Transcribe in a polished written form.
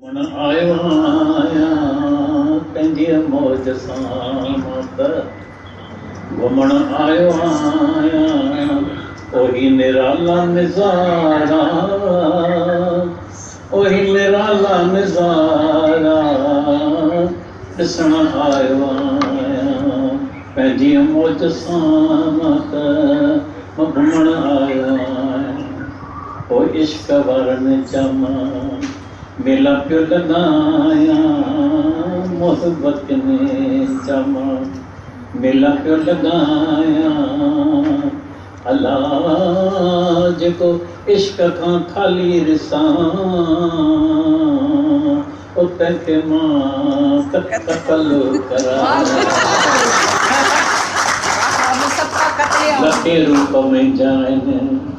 मन आयो आहियां पंहिंजी मौज सां त घुमण आयो आहियां ओही निराला नज़ारा ओही निराला नज़ारा ॾिसण आयो आहियां पंहिंजी मौज सां त घुमण आयो आहियां ओ इश्क वारनि चमा मेला पियो लॻायां मोहबत में चमा मेला पियो लॻायां अला जेको इश्क खां ख़ाली ॾिसां तंहिंखे मां कतल करां लखे रूप में जान